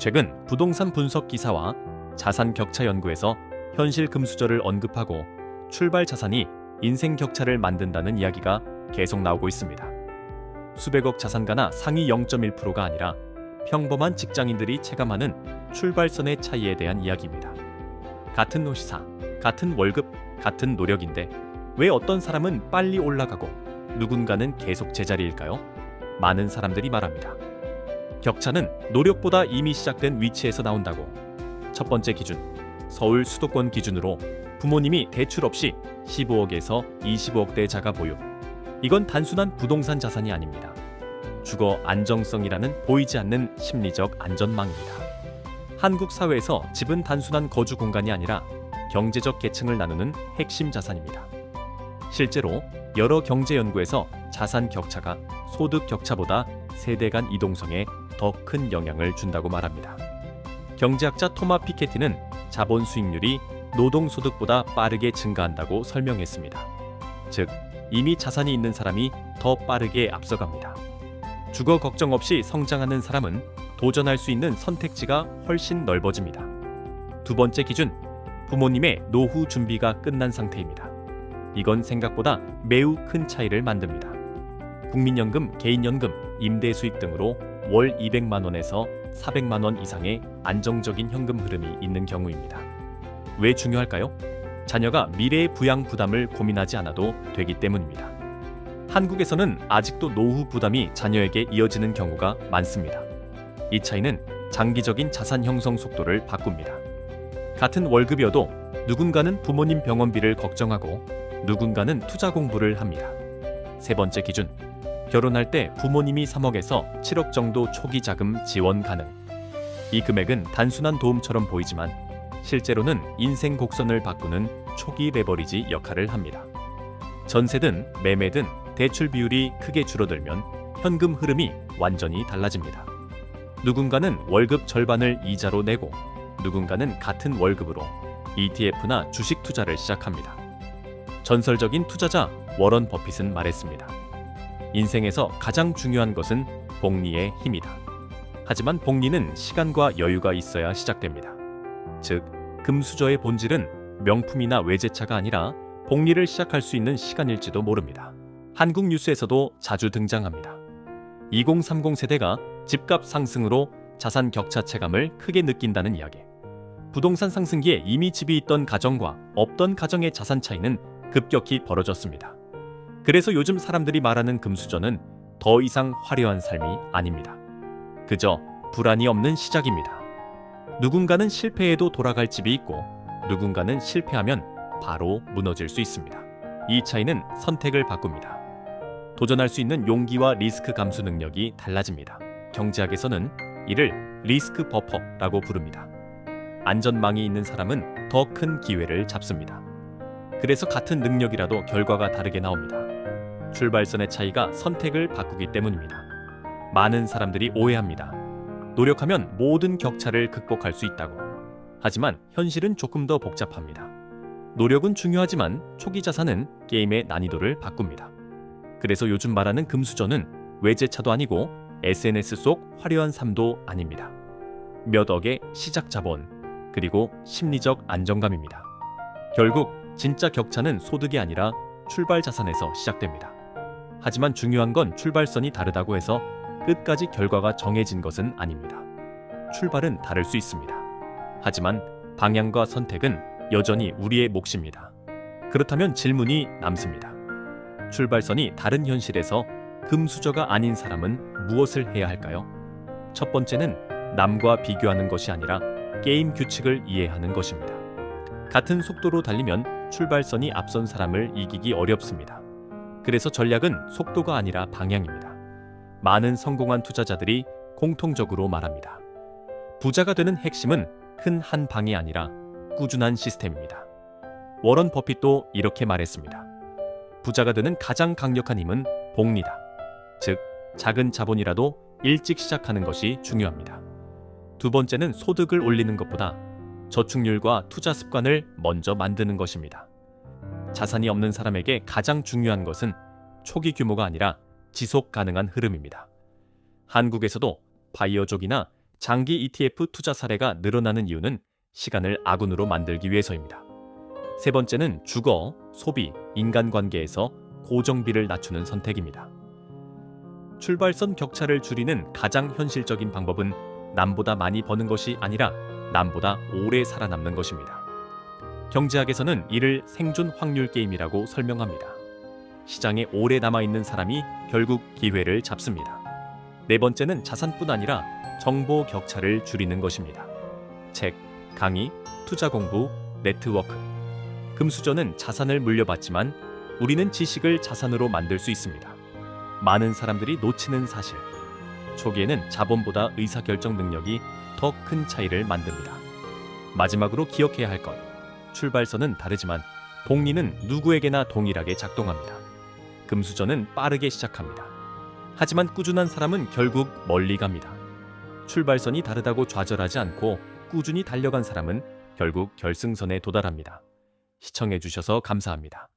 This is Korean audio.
최근 부동산 분석 기사와 자산 격차 연구에서 현실 금수저를 언급하고 출발 자산이 인생 격차를 만든다는 이야기가 계속 나오고 있습니다. 수백억 자산가나 상위 0.1%가 아니라 평범한 직장인들이 체감하는 출발선의 차이에 대한 이야기입니다. 같은 호시사, 같은 월급, 같은 노력인데 왜 어떤 사람은 빨리 올라가고 누군가는 계속 제자리일까요? 많은 사람들이 말합니다. 격차는 노력보다 이미 시작된 위치에서 나온다고. 첫 번째 기준, 서울 수도권 기준으로 부모님이 대출 없이 15억에서 25억대 자가 보유. 이건 단순한 부동산 자산이 아닙니다. 주거 안정성이라는 보이지 않는 심리적 안전망입니다. 한국 사회에서 집은 단순한 거주 공간이 아니라 경제적 계층을 나누는 핵심 자산입니다. 실제로 여러 경제 연구에서 자산 격차가 소득 격차보다 세대 간 이동성에 더 큰 영향을 준다고 말합니다. 경제학자 토마 피케티는 자본 수익률이 노동 소득보다 빠르게 증가한다고 설명했습니다. 즉, 이미 자산이 있는 사람이 더 빠르게 앞서갑니다. 주거 걱정 없이 성장하는 사람은 도전할 수 있는 선택지가 훨씬 넓어집니다. 두 번째 기준, 부모님의 노후 준비가 끝난 상태입니다. 이건 생각보다 매우 큰 차이를 만듭니다. 국민연금, 개인연금, 임대수익 등으로 월 200만 원에서 400만 원 이상의 안정적인 현금 흐름이 있는 경우입니다. 왜 중요할까요? 자녀가 미래의 부양 부담을 고민하지 않아도 되기 때문입니다. 한국에서는 아직도 노후 부담이 자녀에게 이어지는 경우가 많습니다. 이 차이는 장기적인 자산 형성 속도를 바꿉니다. 같은 월급이어도 누군가는 부모님 병원비를 걱정하고 누군가는 투자 공부를 합니다. 세 번째 기준, 결혼할 때 부모님이 3억에서 7억 정도 초기 자금 지원 가능. 이 금액은 단순한 도움처럼 보이지만 실제로는 인생 곡선을 바꾸는 초기 레버리지 역할을 합니다. 전세든 매매든 대출 비율이 크게 줄어들면 현금 흐름이 완전히 달라집니다. 누군가는 월급 절반을 이자로 내고 누군가는 같은 월급으로 ETF나 주식 투자를 시작합니다. 전설적인 투자자 워런 버핏은 말했습니다. 인생에서 가장 중요한 것은 복리의 힘이다. 하지만 복리는 시간과 여유가 있어야 시작됩니다. 즉, 금수저의 본질은 명품이나 외제차가 아니라 복리를 시작할 수 있는 시간일지도 모릅니다. 한국 뉴스에서도 자주 등장합니다. 2030 세대가 집값 상승으로 자산 격차 체감을 크게 느낀다는 이야기. 부동산 상승기에 이미 집이 있던 가정과 없던 가정의 자산 차이는 급격히 벌어졌습니다. 그래서 요즘 사람들이 말하는 금수저는 더 이상 화려한 삶이 아닙니다. 그저 불안이 없는 시작입니다. 누군가는 실패해도 돌아갈 집이 있고 누군가는 실패하면 바로 무너질 수 있습니다. 이 차이는 선택을 바꿉니다. 도전할 수 있는 용기와 리스크 감수 능력이 달라집니다. 경제학에서는 이를 리스크 버퍼라고 부릅니다. 안전망이 있는 사람은 더 큰 기회를 잡습니다. 그래서 같은 능력이라도 결과가 다르게 나옵니다. 출발선의 차이가 선택을 바꾸기 때문입니다. 많은 사람들이 오해합니다. 노력하면 모든 격차를 극복할 수 있다고. 하지만 현실은 조금 더 복잡합니다. 노력은 중요하지만 초기 자산은 게임의 난이도를 바꿉니다. 그래서 요즘 말하는 금수저는 외제차도 아니고 SNS 속 화려한 삶도 아닙니다. 몇 억의 시작 자본, 그리고 심리적 안정감입니다. 결국 진짜 격차는 소득이 아니라 출발 자산에서 시작됩니다. 하지만 중요한 건 출발선이 다르다고 해서 끝까지 결과가 정해진 것은 아닙니다. 출발은 다를 수 있습니다. 하지만 방향과 선택은 여전히 우리의 몫입니다. 그렇다면 질문이 남습니다. 출발선이 다른 현실에서 금수저가 아닌 사람은 무엇을 해야 할까요? 첫 번째는 남과 비교하는 것이 아니라 게임 규칙을 이해하는 것입니다. 같은 속도로 달리면 출발선이 앞선 사람을 이기기 어렵습니다. 그래서 전략은 속도가 아니라 방향입니다. 많은 성공한 투자자들이 공통적으로 말합니다. 부자가 되는 핵심은 큰 한 방이 아니라 꾸준한 시스템입니다. 워런 버핏도 이렇게 말했습니다. 부자가 되는 가장 강력한 힘은 복리다. 즉, 작은 자본이라도 일찍 시작하는 것이 중요합니다. 두 번째는 소득을 올리는 것보다 저축률과 투자 습관을 먼저 만드는 것입니다. 자산이 없는 사람에게 가장 중요한 것은 초기 규모가 아니라 지속 가능한 흐름입니다. 한국에서도 바이어족이나 장기 ETF 투자 사례가 늘어나는 이유는 시간을 아군으로 만들기 위해서입니다. 세 번째는 주거, 소비, 인간관계에서 고정비를 낮추는 선택입니다. 출발선 격차를 줄이는 가장 현실적인 방법은 남보다 많이 버는 것이 아니라 남보다 오래 살아남는 것입니다. 경제학에서는 이를 생존 확률 게임이라고 설명합니다. 시장에 오래 남아있는 사람이 결국 기회를 잡습니다. 네 번째는 자산뿐 아니라 정보 격차를 줄이는 것입니다. 책, 강의, 투자 공부, 네트워크. 금수저는 자산을 물려받지만 우리는 지식을 자산으로 만들 수 있습니다. 많은 사람들이 놓치는 사실. 초기에는 자본보다 의사결정 능력이 더 큰 차이를 만듭니다. 마지막으로 기억해야 할 것. 출발선은 다르지만 복리는 누구에게나 동일하게 작동합니다. 금수저는 빠르게 시작합니다. 하지만 꾸준한 사람은 결국 멀리 갑니다. 출발선이 다르다고 좌절하지 않고 꾸준히 달려간 사람은 결국 결승선에 도달합니다. 시청해주셔서 감사합니다.